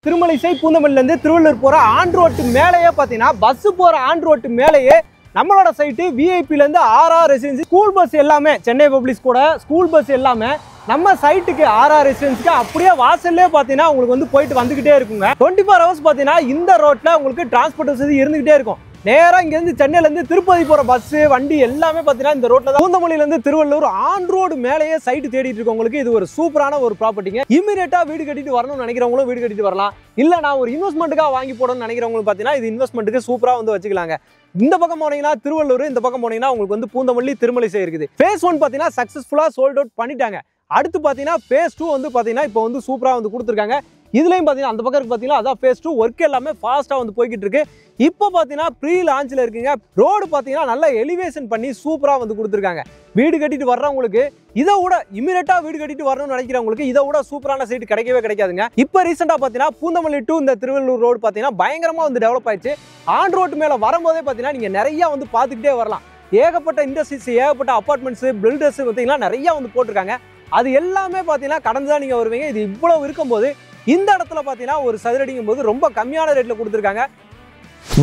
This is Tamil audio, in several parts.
திருமலைசை பூந்தமல்லிலேருந்து திருவள்ளூர் போகிற ஆன் ரோட்டு மேலேயே பார்த்தீங்கன்னா பஸ்ஸு போகிற ஆன் ரோட்டு மேலேயே நம்மளோட சைட்டு விஐபிலேருந்து ஆர்ஆர் ரெசிடென்சி ஸ்கூல் பஸ் எல்லாமே சென்னை பப்ளிக் கூட ஸ்கூல் பஸ் எல்லாமே நம்ம சைட்டுக்கு ஆர்ஆர் ரெசிடென்சிக்கு அப்படியே வாசல்லே பார்த்தீங்கன்னா உங்களுக்கு வந்து போயிட்டு வந்துக்கிட்டே இருக்குங்க. 24 ஹவர்ஸ் பார்த்தீங்கன்னா இந்த ரோட்டில் உங்களுக்கு டிரான்ஸ்போர்ட் வசதி இருந்துகிட்டே இருக்கும். நேராக இங்கேருந்து சென்னையிலேருந்து திருப்பதி போகிற பஸ்ஸு வண்டி எல்லாமே பார்த்தீங்கன்னா இந்த ரோட்டில் தான். பூந்தமல்லியிலேருந்து திருவள்ளூர் ஆன் ரோடு மேலேயே சைட்டு தேடிட்டு இருக்கவங்களுக்கு இது ஒரு சூப்பரான ஒரு ப்ராப்பர்ட்டிங்க. இமீடியட்டாக வீடு கட்டிட்டு வரணும்னு நினைக்கிறவங்களும் வீடு கட்டிட்டு வரலாம். இல்லை நான் ஒரு இன்வெஸ்ட்மெண்ட்டுக்காக வாங்கி போடணும்னு நினைக்கிறவங்களுக்கு பார்த்தீங்கன்னா இது இன்வெஸ்ட்மெண்ட்டுக்கு சூப்பராக வந்து வச்சுக்கலாங்க. இந்த பக்கம் போனீங்கன்னா திருவள்ளூர், இந்த பக்கம் போனீங்கன்னா உங்களுக்கு வந்து பூந்தமல்லி திருமலைசை இருக்குது. ஃபேஸ் 1 பார்த்தீங்கன்னா சக்ஸஸ்ஃபுல்லாக சோல்ட் அவுட் பண்ணிட்டாங்க. அடுத்து பார்த்தீங்கன்னா ஃபேஸ் 2 வந்து பார்த்தீங்கன்னா இப்போ வந்து சூப்பராக வந்து கொடுத்துருக்காங்க. இதுலேயும் பார்த்தீங்கன்னா அந்த பக்கம் பார்த்தீங்கன்னா அதான் ஃபேஸ் 2 ஒர்க் எல்லாமே ஃபாஸ்ட்டாக வந்து போய்கிட்டு இருக்கு. இப்போ பார்த்தீங்கன்னா ப்ரீ லான்ச்சில் இருக்குங்க. ரோடு பார்த்தீங்கன்னா நல்லா எலிவேஷன் பண்ணி சூப்பராக வந்து கொடுத்துருக்காங்க. வீடு கட்டிட்டு வர்றவங்களுக்கு இதை விட இமீடியட்டாக வீடு கட்டிட்டு வரணும்னு நினைக்கிறவங்களுக்கு இதை விட சூப்பரான சைட்டு கிடைக்கவே கிடைக்காதுங்க. இப்போ ரீசெண்டாக பார்த்தீங்கன்னா பூந்தமல்லி டு இந்த திருவள்ளூர் ரோடு பார்த்தீங்கன்னா பயங்கரமாக வந்து டெவலப் ஆயிடுச்சு. ஆன் ரோட்டு மேலே வரும்போதே பார்த்தீங்கன்னா நீங்கள் நிறையா வந்து பார்த்துக்கிட்டே வரலாம். ஏகப்பட்ட இண்டஸ்ட்ரீஸ், ஏகப்பட்ட அப்பார்ட்மெண்ட்ஸு, பில்டர்ஸ் பார்த்தீங்கன்னா நிறையா வந்து போட்டிருக்காங்க. அது எல்லாமே பார்த்தீங்கன்னா கடந்து தான் நீங்கள் வருவீங்க. இது இவ்வளோ இருக்கும்போது இந்த இடத்துல பார்த்தீங்கன்னா ஒரு சதுரடிங்கும் போது ரொம்ப கம்மியான ரேட்டில் கொடுத்துருக்காங்க.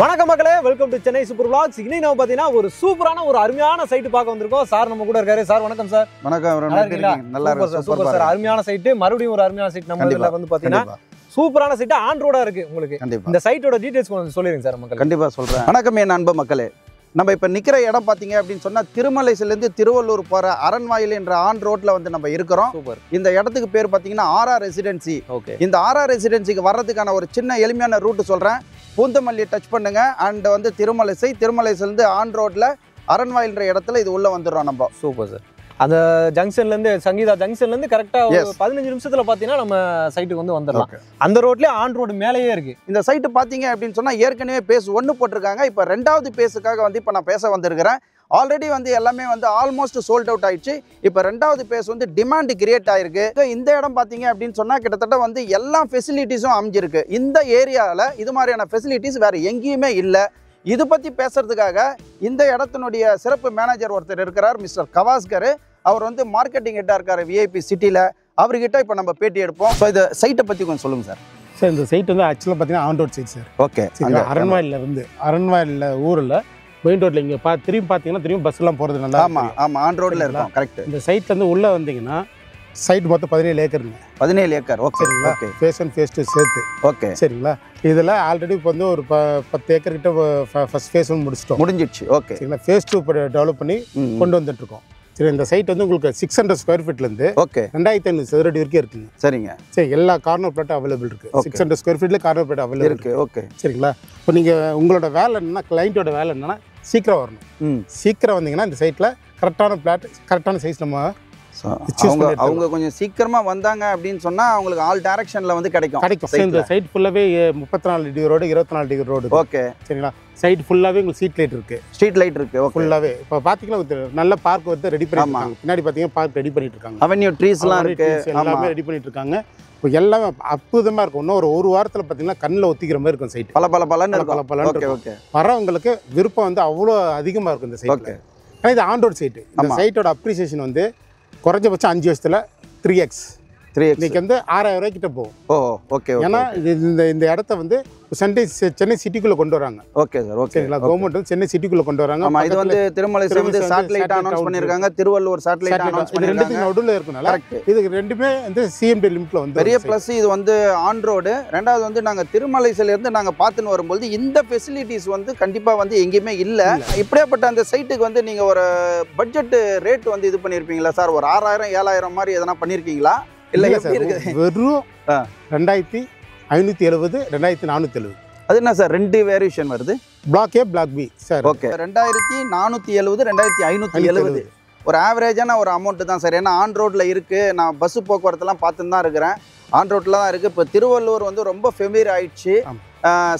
வணக்கம் மக்களே, welcome to Chennai super vlogs. இன்னைக்கு நம்ம பார்த்தீங்கன்னா ஒரு சூப்பரான ஒரு அருமையான சைட்டு பார்க்க வந்திருக்கோம். சார் நம்ம கூட இருக்காரு. சார் வணக்கம் சார். வணக்கம். நல்லா இருக்கு சூப்பர் சார். அருமையான சைட்டு, மறுபடியும் ஒரு அருமையான சைட் நம்ம இதுல வந்து பார்த்தீங்கன்னா சூப்பரான சைட்டு ஆன் ரோடா இருக்கு உங்களுக்கு. இந்த சைட்டோட டீடைல்ஸ் கொஞ்சம் சொல்லிடுங்க சார் மக்கள். கண்டிப்பா சொல்றேன். வணக்கம் என் அன்பு மக்களே. நம்ம இப்போ நிற்கிற இடம் பார்த்தீங்க அப்படின்னு சொன்னால் திருமலைசிலேருந்து திருவள்ளூர் போகிற அரண்வாயில் என்ற ஆன் ரோட்டில் வந்து நம்ம இருக்கிறோம். சூப்பர். இந்த இடத்துக்கு பேர் பார்த்தீங்கன்னா ஆர்ஆர் ரெசிடென்சி. ஓகே. இந்த ஆர்ஆர் ரெசிடென்சிக்கு வர்றதுக்கான ஒரு சின்ன எளிமையான ரூட்டு சொல்கிறேன். பூந்தமல்லி டச் பண்ணுங்க அண்ட் வந்து திருமலைசிலேருந்து ஆன் ரோட்டில் அரண்வாயில்ன்ற இடத்துல இது உள்ளே வந்துடுறோம் நம்ம. Super sir. அந்த ஜங்ஷன்லேருந்து சங்கீதா ஜங்ஷன்லேருந்து கரெக்டாக 15 நிமிஷத்தில் பார்த்தீங்கன்னா நம்ம சைட்டுக்கு வந்து வந்துடலாம். அந்த ரோட்லேயே ஆன் ரோடு மேலேயே இருக்குது. இந்த சைட்டு பார்த்தீங்க அப்படின்னு சொன்னால் ஏற்கனவே பேஸ் 1 போட்டிருக்காங்க. இப்போ 2வது பேஸுக்காக வந்து இப்போ நான் பேச வந்திருக்கிறேன். ஆல்ரெடி வந்து எல்லாமே வந்து ஆல்மோஸ்ட் சோல்ட் அவுட் ஆயிடுச்சு. இப்போ 2வது பேஸ் வந்து டிமாண்ட் கிரியேட் ஆயிருக்கு. இந்த இடம் பார்த்தீங்க அப்படின்னு சொன்னால் கிட்டத்தட்ட வந்து எல்லா ஃபெசிலிட்டிஸும் அமைஞ்சிருக்கு. இந்த ஏரியாவில் இது மாதிரியான ஃபெசிலிட்டிஸ் வேறு எங்கேயுமே இல்லை. இது பற்றி பேசுறதுக்காக இந்த இடத்தினுடைய சிறப்பு மேனேஜர் ஒருத்தர் இருக்கிறார், மிஸ்டர் கவாஸ்கர். அவர் வந்து மார்க்கெட்டிங் ஹெட்டாக இருக்கார் விஐபி சிட்டியில். அவர்கிட்ட இப்போ நம்ம பேட்டி எடுப்போம். ஸோ இந்த சைட்டை பற்றி கொஞ்சம் சொல்லுங்கள் சார். சார் இந்த சைட் வந்து ஆக்சுவலாக பார்த்தீங்கன்னா on road side sir. Okay. அரண்வாயில் ஊரில் மெயின் ரோட்டில் இங்கே திரும்பி பார்த்தீங்கன்னா திரும்பி பஸ்லாம் போகிறது நல்லா. ஆமாம் ஆன் ரோட்டில் இருக்கும். கரெக்ட். இந்த சைட்லேருந்து உள்ளே வந்தீங்கன்னா சைட் மொத்தம் 17 ஏக்கருங்க. 17 ஏக்கர். ஓகே. சரிங்களா? ஃபேஸ் 1 ஃபேஸ் 2 சேர்த்து. ஓகே. சரிங்களா? இதில் ஆல்ரெடி இப்போ வந்து ஒரு 10 ஏக்கர் கிட்ட ஃபர்ஸ்ட் ஃபேஸ் 1 முடிஞ்சிடுச்சு. ஓகே. சரிங்களா? ஃபேஸ் 2 இப்போ டெவலப் பண்ணி கொண்டு வந்துட்டுருக்கோம். சரி, இந்த சைட் வந்து உங்களுக்கு 600 ஸ்கொயர் ஃபீட்லேருந்து 2500 சதுரடி வரைக்கும் இருக்குங்க. சரிங்க. சரி, எல்லா கார்னர் பிளாட்டும் அவைலபிள் இருக்குது. 600 ஸ்கொயர் ஃபீட்ல கார்னர் பிளாட் அவைலபிள் இருக்குது. ஓகே. சரிங்களா? இப்போ நீங்கள் உங்களோட வேலை என்னன்னா, கிளைண்ட்டோட வேலை என்னன்னா சீக்கிரம் வரணும். சீக்கிரம் வந்தீங்கன்னா இந்த சைட்டில் கரெக்டான பிளாட், கரெக்டான சைஸ் நம்ம அவங்க கொஞ்சம் சீக்கிரமா வந்தாங்க அப்படின்னு சொன்னா அவங்களுக்கு ஆல் டைரக்ஷன்ல வந்து கிடைக்கும். இந்த சைட் ஃபுல்லாவே 34 degree road, 24 degree road. Okay. சரிங்களா? சைட் ஃபுல்லாவே உங்களுக்கு ஸ்ட்ரீட் லைட் இருக்கு. ஸ்ட்ரீட் லைட் இருக்கு. ஓகே. ஃபுல்லாவே இப்போ பாத்தீங்கன்னா நல்ல பார்க் வந்து ரெடி பண்ணிருக்காங்க. பின்னாடி பாத்தீங்கன்னா பார்க் ரெடி பண்ணிட்டு இருக்காங்க. அவென்யூ ட்ரீஸ்லாம் இருக்கு. எல்லாமே ரெடி பண்ணிட்டு இருக்காங்க. இப்போ எல்லாமே அற்புதமா இருக்கும். இன்னும் ஒரு வாரத்துல பாத்தீங்கன்னா கண்ணில் ஒத்திக்கிற மாதிரி இருக்கும் சைட். பலன்னு இருக்கும். ஓகே. ஓகே. வரவங்களுக்கு விருப்பம் வந்து அவ்வளோ அதிகமா இருக்கும் இந்த சைட். ஓகே. இது ஆன் ரோட் சைட். இந்த சைட்டோட அப்ரிசியேஷன் வந்து குறைஞ்சபட்சம் 5 வருஷத்துல 3x இன்னைக்கு வந்து 6000 ரூபாய் கிட்ட போகும். ஓகே. ஏன்னா இந்த இடத்த வந்து சென்னை சிட்டிக்குள்ள கொண்டு வராங்க. Okay sir. ஓகே. கவர்மெண்ட் வந்து சென்னை சிட்டிக்குள்ள கொண்டு வராங்க. ஆமா, இது வந்து திருமலைசை வந்து சேட்டலைட் அனௌன்ஸ் பண்ணிருக்காங்க, திருவள்ளூர் சேட்டலைட் அனௌன்ஸ் பண்ணிருக்காங்க. ரெண்டுத்துக்கு நடுவுல இருக்குனால இது ரெண்டுமே வந்து சிஎம்டி லிமிட்ல வந்து பெரிய ப்ளஸ். இது வந்து ஆன் ரோடு. ரெண்டாவது வந்து நாங்க திருமலைசையில இருந்து நாங்க பார்த்துன்னு வரும்போது இந்த ஃபெசிலிட்டிஸ் வந்து கண்டிப்பா வந்து எங்கேயுமே இல்ல. இப்படியாப்பட்ட அந்த சைட்டுக்கு வந்து நீங்க ஒரு பட்ஜெட் ரேட் வந்து இது பண்ணிருப்பீங்களா சார்? ஒரு 6000 7000 மாதிரி எதனா பண்ணிருக்கீங்களா? இல்ல எப்படி இருக்கு? வெறும் 2570, 2470. அது என்ன சார் 2 வேரியேஷன் வருது? பிளாக் ஏ, பிளாக் பி சார். ஓகே. 2470, 2570 ஒரு ஆவரேஜான ஒரு அமௌண்ட் தான் சார். ஏன்னா ஆன் ரோட்ல இருக்கு. நான் பஸ் போக்குவரத்துலாம் பார்த்துன்னு தான் இருக்கிறேன். ஆன் ரோட்ல தான் இருக்கு. இப்போ திருவள்ளூர் வந்து ரொம்ப ஃபெமிலியர் ஆயிடுச்சு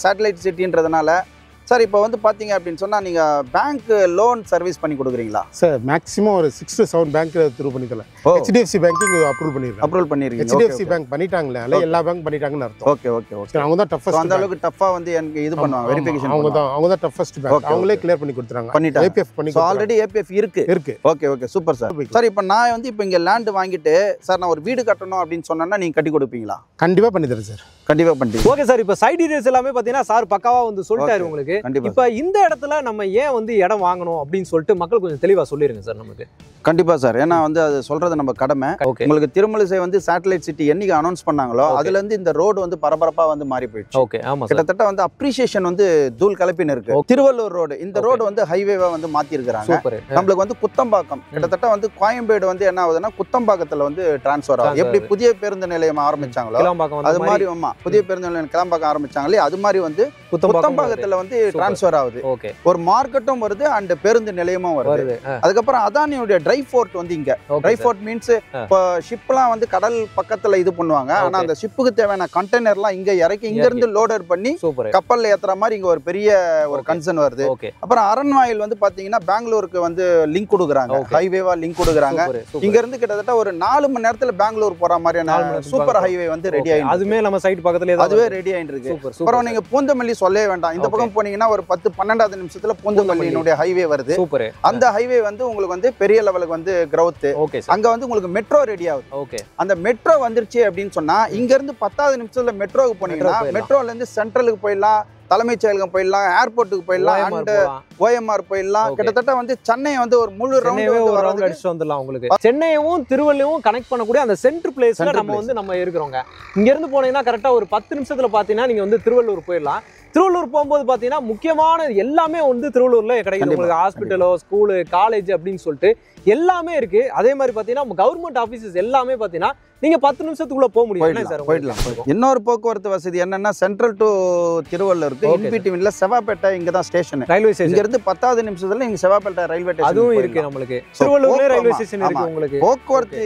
சேட்டலைட் சிட்டின்றதுனால. சார் இப்போ வந்து பார்த்தீங்க அப்படின்னு சொன்னால் நீங்கள் பேங்க் லோன் சர்வீஸ் பண்ணி கொடுக்குறீங்களா சார்? மேக்ஸிமம் ஒரு 6 to 7 பேங்க் த்ரூ பண்ணிக்கலாம். HDFC பேங்கிங் அப்ரூவல் பண்ணிருக்கீங்க. HDFC பேங்க் பண்ணிட்டாங்களே, எல்லா பேங்க் பண்ணிட்டாங்கன்னு அர்த்தம். ஓகே. ஓகே. ஓகே. அவங்க தான் டஃபஸ்ட். அந்த அளவுக்கு டஃபா வந்து எனக்கு இது பண்ணுவாங்க, வெரிஃபிகேஷன். அவங்க தான் டஃபஸ்ட் பேங்க். அவங்களே கிளியர் பண்ணி கொடுத்துறாங்க. பண்ணிட்டாங்க. APF பண்ணி. ஆல்ரெடி APF இருக்கு. Okay. Okay. Super sir. Sir இப்போ நான் வந்து இப்போ இங்கே லேண்ட் வாங்கிட்டு சார் நான் ஒரு வீடு கட்டணும் அப்படின்னு சொன்னேன்னா நீங்கள் கட்டி கொடுப்பீங்களா? கண்டிப்பாக பண்ணி தரேன் சார். கண்டிப்பா பண்ணிட்டு. ஓகே சார், இப்போ சைட் டீடைல்ஸ் எல்லாமே பார்த்தீங்கன்னா சார் பக்காவா வந்து சொல்லிட்டாரு உங்களுக்கு. கண்டிப்பா. இப்போ இந்த இடத்துல நம்ம ஏன் வந்து இடம் வாங்கணும் அப்படின்னு சொல்லிட்டு மக்கள் கொஞ்சம் தெளிவா சொல்லிருங்க சார் நமக்கு. கண்டிப்பா சார், ஏன்னா வந்து அது சொல்றது நம்ம கடமை. ஓகே. உங்களுக்கு திருமலிசை வந்து சேட்டலைட் சிட்டி என்னைக்கு அனௌன்ஸ் பண்ணாங்களோ அதுல இருந்து இந்த ரோடு வந்து பரபரப்பா வந்து மாறி போயிடுச்சு. ஓகே, ஆமா சார். கிட்டத்தட்ட வந்து அப்ரிசியேஷன் வந்து தூள் கலப்பின்னு இருக்கு. திருவள்ளூர் ரோடு, இந்த ரோடு வந்து ஹைவேவா வந்து மாத்தி இருக்காங்க. சூப்பர். நம்மளுக்கு வந்து குத்தம்பாக்கம் கிட்டத்தட்ட வந்து கோயம்பேடு வந்து என்ன ஆகுதுன்னா குத்தம்பாக்கத்துல வந்து டிரான்ஸ்ஃபர் ஆகும். எப்படி புதிய பேருந்து நிலையம் ஆரம்பிச்சாங்களோ அது மாதிரி ஆமா புதிய பேருந்து நிலையம் கிளம்பாக்கம் ஆரம்பிச்சாங்களே அது மாதிரி வந்து குத்தம்பாக்கத்துல வந்து டிரான்ஸ்ஃபர் ஆகுது. ஓகே. ஒரு மார்க்கெட்டும் வருது அண்ட் பேருந்து நிலையமும் வருது. அதுக்கப்புறம் அதானியோட ட்ரை போர்ட் வந்து இங்க ட்ரை போர்ட் மீன்ஸ் இப்போ ஷிப்லாம் வந்து கடல் பக்கத்துல இது பண்ணுவாங்க. ஆனா அந்த ஷிப்புக்கு தேவையான கண்டெய்னர்லாம் இங்க இறக்கி இங்க இருந்து லோடர் பண்ணி கப்பல்ல ஏத்துற மாதிரி இங்க ஒரு பெரிய ஒரு கன்சர்ன் வருது. அப்புறம் அரண்வாயில் வந்து பாத்தீங்கன்னா பெங்களூருக்கு வந்து லிங்க் கொடுக்குறாங்க, ஹைவேவா லிங்க் கொடுக்குறாங்க. இங்க இருந்து கிட்டத்தட்ட ஒரு 4 மணி நேரத்துல பெங்களூர் போற மாதிரியான சூப்பர் ஹைவே வந்து ரெடி ஆயிடுச்சு. அதுமே நம்ம சைட் பக்கத்துல அதுவே ரெடி ஆயிட்டு இருக்கு. அப்புறம் நீங்க பூந்தமல்லி சொல்லவே வேண்டாம், இந்த பக்கம் போனீங்கன்னா ஒரு 10-12 நிமிஷத்துல பூந்தமல்லியினுடைய ஹைவே வருது. அந்த ஹைவே வந்து உங்களுக்கு வந்து பெரிய லெவலுக்கு வந்து growth. அங்க வந்து உங்களுக்கு மெட்ரோ ரெடி ஆகுது. அந்த மெட்ரோ வந்துருச்சு அப்படின்னு சொன்னா இங்க இருந்து 10 நிமிஷத்துல மெட்ரோக்கு போனீங்கன்னா மெட்ரோல இருந்து சென்ட்ரலுக்கு போயிடலாம், தலைமைச் செயலகம் போயிடலாம், ஏர்போர்ட்டுக்கு போயிடலாம், அண்ட் OMR போயிடலாம். கிட்டத்தட்ட வந்து சென்னை வந்து ஒரு முழு ரவுண்ட் அடிச்சு வந்துடலாம் உங்களுக்கு. சென்னையும் திருவள்ளுவரும் கனெக்ட் பண்ணக்கூடிய அந்த சென்டர் பிளேஸ்ல நம்ம இருக்கிறோங்க. இங்க இருந்து போனீங்கன்னா கரெக்டா ஒரு 10 நிமிஷத்துல பாத்தீங்கன்னா நீங்க வந்து திருவள்ளூர் போயிடலாம். திருவள்ளூர் போகும்போது பாத்தீங்கன்னா முக்கியமான எல்லாமே வந்து திருவள்ளூர்ல கிடைக்குது உங்களுக்கு. ஹாஸ்பிட்டலோ, ஸ்கூலு, காலேஜ் அப்படின்னு சொல்லிட்டு எல்லாமே இருக்கு. அதே மாதிரி பாத்தீங்கன்னா கவர்மெண்ட் ஆபீசஸ் எல்லாமே பாத்தீங்கன்னா நீங்க 10 நிமிஷத்துக்குள்ள போக முடியும் சார். போயிடலாம். இன்னொரு போக்குவரத்து வசதி என்னன்னா சென்ட்ரல் டு திருவள்ளூருக்கு இன்பிட்வீன்ல செவாப்பேட்டை இங்க தான் ஸ்டேஷன், ரயில்வே ஸ்டேஷன். இங்க இருந்து 10 நிமிஷத்துல நீங்க செவாப்பேட்டை ரயில்வே ஸ்டேஷன் அதுவும் இருக்கு. நமக்கு திருவள்ளூர்ல ரயில்வே ஸ்டேஷன் இருக்கு. உங்களுக்கு போக்குவரத்து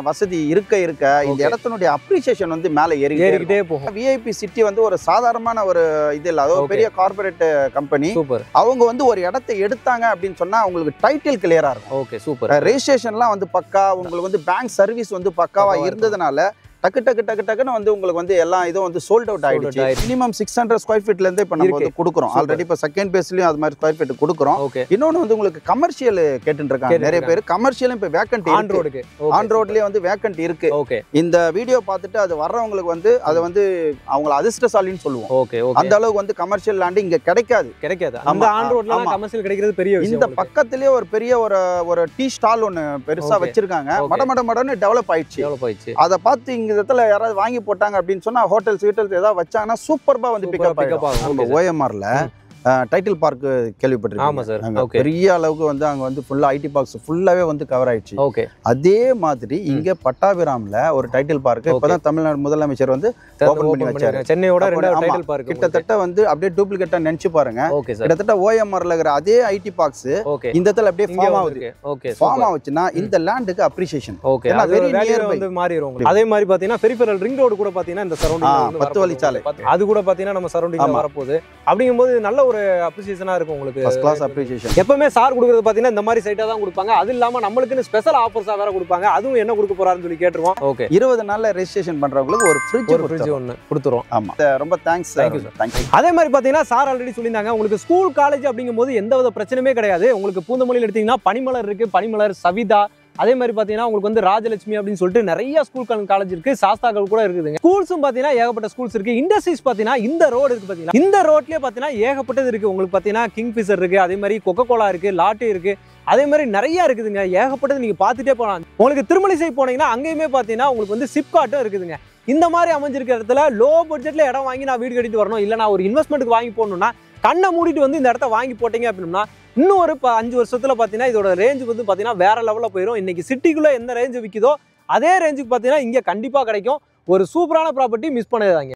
வசதி இருக்க இந்த இடத்தினுடைய அப்ரிசியேஷன் வந்து மேல ஏறிக்கிட்டே போகும். விஐபி சிட்டி வந்து ஒரு சாதாரணமான ஒரு இது இல்ல, அது ஒரு பெரிய கார்ப்பரேட் கம்பெனி. அவங்க வந்து ஒரு இடத்தை எடுத்தாங்க அப்படின்னு சொன்னா உங்களுக்கு டைட்டில் கிளியரா இருக்கும். Okay, super. ரெஜிஸ்ட்ரேஷன்லாம் வந்து பக்கா, உங்களுக்கு வந்து பேங்க் சர்வீஸ் வந்து பக்காவா இருந்ததுனால டக்குன்னு வந்து உங்களுக்கு வந்து எல்லா இதுவும் வந்து சோல்ட் அவுட் ஆயிடுச்சு. மினிமம் 600 ஸ்கொயர் ஃபீட்ல இருந்து இப்ப நம்ம வந்து கொடுக்குறோம். ஆல்ரெடி இப்ப செகண்ட் பேஸ்லயும் அது மாதிரி ஸ்கொயர் ஃபீட் கொடுக்குறோம். இன்னொன்னு வந்து உங்களுக்கு கமர்ஷியல் கேட்டுட்டு இருக்காங்க நிறைய பேர். கமர்ஷியலும் இப்ப வேக்கன்ட் இருக்கு, ஆன் ரோட்லயே வந்து வேக்கன்ட் இருக்கு. இந்த வீடியோ பார்த்துட்டு அது வர்றவங்களுக்கு வந்து அது வந்து அவங்கள அதிர்ஷ்டசாலின்னு சொல்லுவோம். அந்த அளவுக்கு வந்து கமர்ஷியல் லேண்ட் இங்க கிடைக்காது. அந்த ஆன் ரோட்ல கமர்ஷியல் கிடைக்கிறது பெரிய விஷயம். இந்த பக்கத்திலேயே ஒரு பெரிய ஒரு டீ ஸ்டால் ஒன்னு பெருசா வச்சிருக்காங்க. மடமடன்னு டெவலப் ஆயிடுச்சு. அதை பார்த்து இங்க இடத்துல யாராவது வாங்கி போட்டாங்க அப்படின்னு சொன்னா ஹோட்டல்ஸ் ஏதாவது வச்சாங்கன்னா சூப்பர்பா வந்து பிக்கப் ஆகும். OMRல டைட்டில் பார்க் கேள்விப்பட்டிருக்கீங்க. பெரிய அளவுக்கு வந்து அங்க வந்து ஃபுல்லா ஐடி பார்க்ஸ் ஃபுல்லாவே வந்து கவர் ஆயிடுச்சு. அதே மாதிரி இங்க பட்டாபிராம்ல ஒரு டைட்டில் பார்க் இப்பதான் தமிழ்நாடு முதலமைச்சர் வந்து ஓபன் பண்ணி வச்சாரு. சென்னையோட ரெண்டாவது டைட்டில் பார்க். கிட்டத்தட்ட வந்து அப்படியே டூப்ளிகேட்டா நினைச்சு பாருங்க. கிட்டத்தட்ட OMRல இருக்கிற அதே ஐடி பார்க்ஸ் இந்த இடத்துல அப்படியே ஃபார்ம் ஆகுது. ஃபார்ம் ஆச்சுன்னா இந்த லேண்டுக்கு அப்ரிசியேஷன் வெரி நியர் வந்து மாறிரும். அதே மாதிரி பாத்தீங்கன்னா பெரிஃபெரல் ரிங் ரோடு கூட பாத்தீங்கன்னா இந்த சரௌண்டிங் 10 வழிச்சாலை அது கூட பாத்தீங்கன்னா நம்ம சரௌண்டிங்ல வரப்போகுது. அப்படிங்கும்போது நல்ல ஒரு அப்ரிசியேஷனா இருக்கும் உங்களுக்கு. First class appreciation. எப்பவுமே சார் கொடுக்கிறது பாத்தீங்கன்னா இந்த மாதிரி சைட்டா தான் கொடுப்பாங்க. அது இல்லாம நம்மளுக்கு ஸ்பெஷல் ஆஃபர்ஸா வேற கொடுப்பாங்க. அதுவும் என்ன கொடுக்க போறாருன்னு சொல்லி கேட்டுருவோம். ஓகே, 20 நாள்ல ரெஜிஸ்ட்ரேஷன் பண்றவங்களுக்கு ஒரு ஃப்ரிட்ஜ் ஒன்னு கொடுத்துறோம். ஆமா, ரொம்ப தேங்க்ஸ். Thank you sir. தேங்க்யூ. அதே மாதிரி பாத்தீங்கன்னா சார் ஆல்ரெடி சொல்லியிருந்தாங்க உங்களுக்கு ஸ்கூல் காலேஜ் அப்படிங்கும்போது எந்தவித பிரச்சனையுமே கிடையாது. உங்களுக்கு பூந்தமல்லியில் எடுத்தீங்கன்னா பனிமலர் இருக்கு, பனிமலர், சவிதா. அதே மாதிரி பாத்தீங்கன்னா உங்களுக்கு வந்து ராஜலட்சுமி அப்படின்னு சொல்லிட்டு நிறைய ஸ்கூல் காலேஜ் இருக்கு, சாஸ்தாக்கள் கூட இருக்குதுங்க. ஸ்கூல்ஸும் பாத்தீங்கன்னா ஏகப்பட்ட ஸ்கூல்ஸ் இருக்கு. இண்டஸ்ட்ரீஸ் பாத்தீங்கன்னா இந்த ரோடு இருக்கு பாத்தீங்கன்னா, இந்த ரோட்லயே பாத்தீங்கன்னா ஏகப்பட்டது இருக்கு. உங்களுக்கு பாத்தீங்கன்னா கிங்ஃபிஷர் இருக்கு, அதே மாதிரி கொக்கோகோலா இருக்கு, லாட்டி இருக்கு, அதே மாதிரி நிறைய இருக்குதுங்க. ஏகப்பட்டது நீங்க பாத்துட்டே போகலாம். உங்களுக்கு திருமலிசை போனீங்கன்னா அங்கேயுமே பாத்தீங்கன்னா உங்களுக்கு வந்து சிப்காட்டும் இருக்குதுங்க. இந்த மாதிரி அமைஞ்சிருக்கிற இடத்துல லோ பட்ஜெட்ல இடம் வாங்கி நான் வீடு கட்டிட்டு வரணும், இல்ல நான் ஒரு இன்வெஸ்ட்மெண்ட்டுக்கு வாங்கி போடணும்னா கண்ணை மூடிட்டு வந்து இந்த இடத்த வாங்கி போட்டீங்க அப்படின்னா இன்னும் ஒரு 5 வருஷத்துல பாத்தீங்கன்னா இதோட ரேஞ்ச் வந்து பாத்தீங்கன்னா வேற லெவல்ல போயிடும். இன்னைக்கு சிட்டிக்குள்ள எந்த ரேஞ்ச் விற்கிதோ அதே ரேஞ்சுக்கு பாத்தீங்கன்னா இங்க கண்டிப்பா கிடைக்கும். ஒரு சூப்பரான ப்ராப்பர்ட்டி மிஸ் பண்ணாதீங்க.